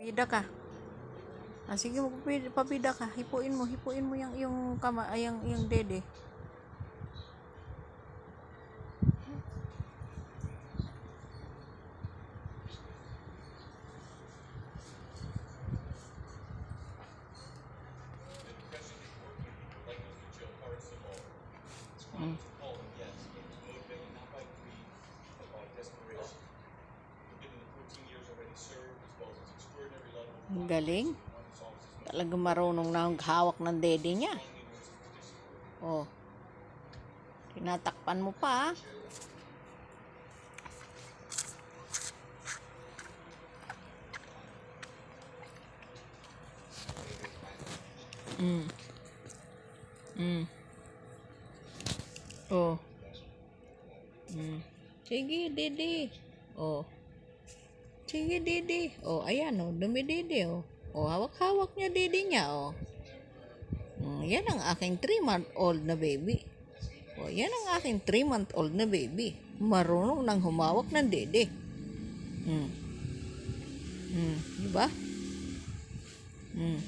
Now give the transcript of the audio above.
Pabida ka. Ah, sige, pabida ka. Hipuin mo yung kama, yung dede. Mm. Ang galing. Talagang marunong na hawak ng dede niya. Oh. Tinatakpan mo pa. Mm. Mm. Oh. Mm. Sige, dede. Oh. Sige, dede. Oh, ayan oh, dumidede oh. Oh, hawak-hawak niya dede niya oh. Yan ang aking 3-month-old na baby. Oh, yan ang aking 3-month-old na baby. Marunong nang humawak ng dede. Mm. Diba? Mm.